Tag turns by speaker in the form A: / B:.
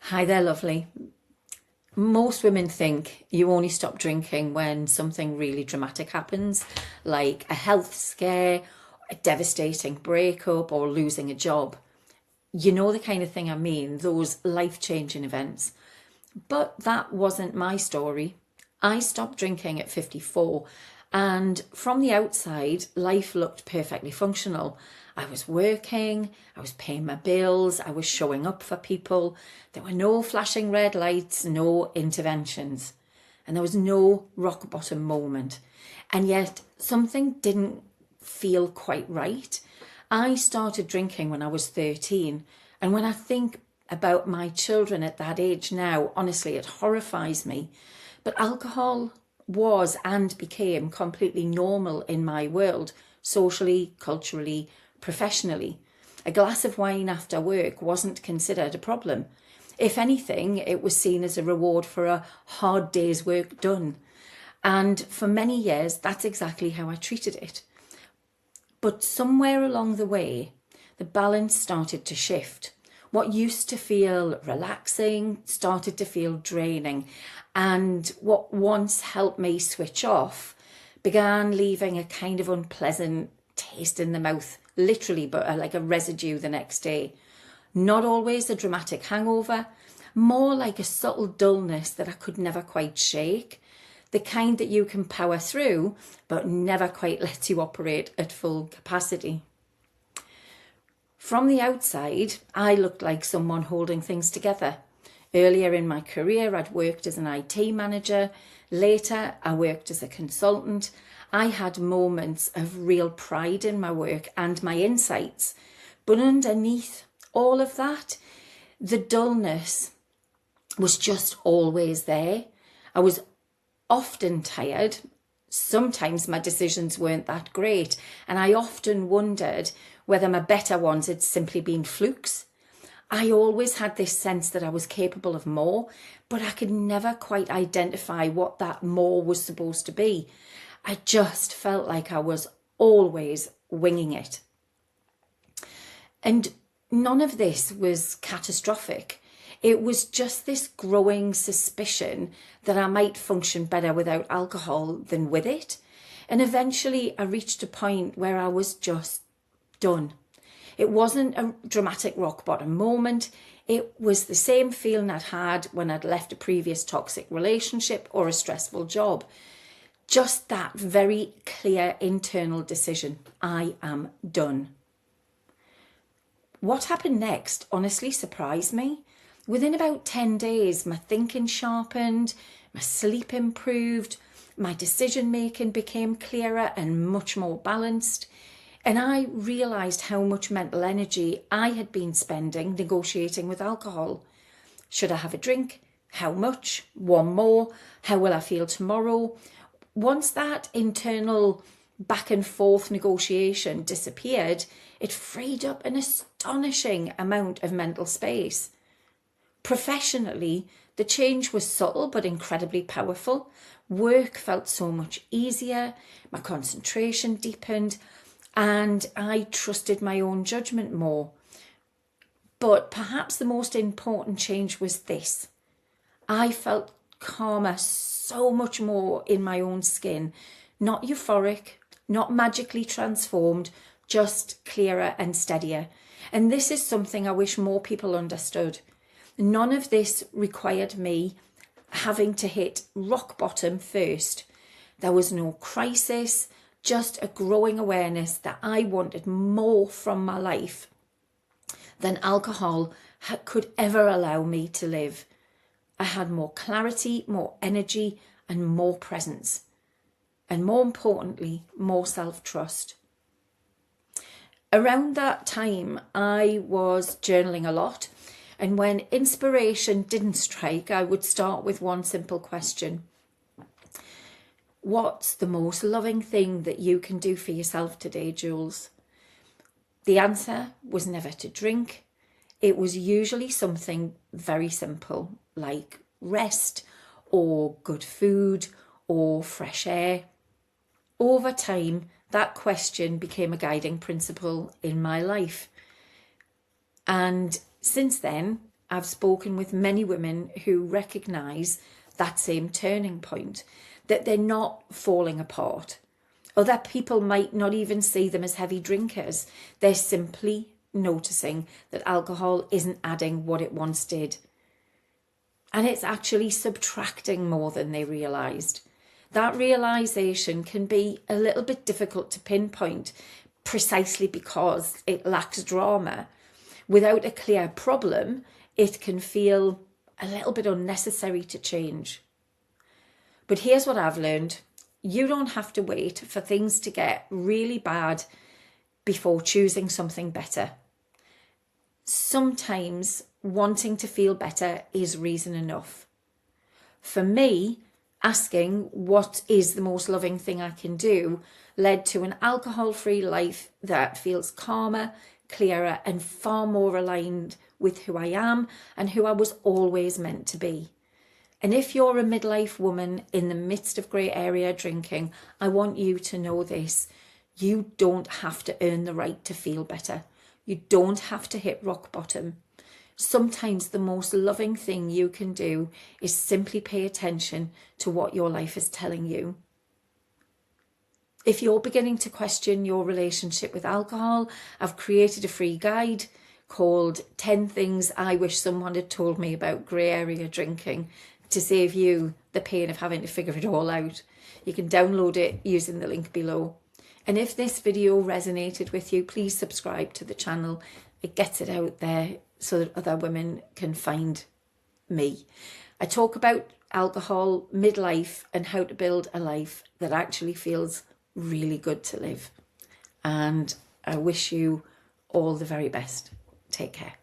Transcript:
A: Hi there, lovely. Most women think you only stop drinking when something really dramatic happens, like a health scare, a devastating breakup, or losing a job. You know the kind of thing I mean, those life-changing events. But that wasn't my story. I stopped drinking at 54, and from the outside, life looked perfectly functional. I was working, I was paying my bills, I was showing up for people. There were no flashing red lights, no interventions, and there was no rock bottom moment. And yet, something didn't feel quite right. I started drinking when I was 13, and when I think about my children at that age now, honestly, it horrifies me. But alcohol was and became completely normal in my world, socially, culturally, professionally. A glass of wine after work wasn't considered a problem. If anything, it was seen as a reward for a hard day's work done. And for many years, that's exactly how I treated it. But somewhere along the way, the balance started to shift. What used to feel relaxing started to feel draining, and what once helped me switch off began leaving a kind of unpleasant taste in the mouth, literally, but like a residue the next day. Not always a dramatic hangover, more like a subtle dullness that I could never quite shake. The kind that you can power through, but never quite lets you operate at full capacity. From the outside, I looked like someone holding things together. Earlier in my career, I'd worked as an IT manager. Later, I worked as a consultant. I had moments of real pride in my work and my insights. But underneath all of that, the dullness was just always there. I was often tired. Sometimes my decisions weren't that great, and I often wondered whether my better ones had simply been flukes. I always had this sense that I was capable of more, but I could never quite identify what that more was supposed to be. I just felt like I was always winging it. And none of this was catastrophic. It was just this growing suspicion that I might function better without alcohol than with it. And eventually I reached a point where I was just done. It wasn't a dramatic rock bottom moment. It was the same feeling I'd had when I'd left a previous toxic relationship or a stressful job. Just that very clear internal decision. I am done. What happened next honestly surprised me. Within about 10 days, my thinking sharpened, my sleep improved, my decision making became clearer and much more balanced. And I realised how much mental energy I had been spending negotiating with alcohol. Should I have a drink? How much? One more? How will I feel tomorrow? Once that internal back and forth negotiation disappeared, it freed up an astonishing amount of mental space. Professionally, the change was subtle but incredibly powerful. Work felt so much easier, my concentration deepened, and I trusted my own judgment more. But perhaps the most important change was this. I felt calmer, so much more in my own skin, not euphoric, not magically transformed, just clearer and steadier. And this is something I wish more people understood. None of this required me having to hit rock bottom first. There was no crisis, just a growing awareness that I wanted more from my life than alcohol could ever allow me to live. I had more clarity, more energy, and more presence. And more importantly, more self-trust. Around that time, I was journaling a lot. And when inspiration didn't strike, I would start with one simple question. What's the most loving thing that you can do for yourself today, Jules? The answer was never to drink. It was usually something very simple, like rest or good food or fresh air. Over time, that question became a guiding principle in my life. And since then, I've spoken with many women who recognise that same turning point, that they're not falling apart. Other people might not even see them as heavy drinkers. They're simply noticing that alcohol isn't adding what it once did. And it's actually subtracting more than they realised. That realisation can be a little bit difficult to pinpoint precisely because it lacks drama. Without a clear problem, it can feel a little bit unnecessary to change. But here's what I've learned. You don't have to wait for things to get really bad before choosing something better. Sometimes wanting to feel better is reason enough. For me, asking what is the most loving thing I can do led to an alcohol-free life that feels calmer, clearer, and far more aligned with who I am and who I was always meant to be. And if you're a midlife woman in the midst of grey area drinking, I want you to know this. You don't have to earn the right to feel better. You don't have to hit rock bottom. Sometimes the most loving thing you can do is simply pay attention to what your life is telling you. If you're beginning to question your relationship with alcohol, I've created a free guide called 10 Things I Wish Someone Had Told Me About Grey Area Drinking to save you the pain of having to figure it all out. You can download it using the link below. And if this video resonated with you, please subscribe to the channel. It gets it out there so that other women can find me. I talk about alcohol, midlife, and how to build a life that actually feels really good to live. And I wish you all the very best. Take care.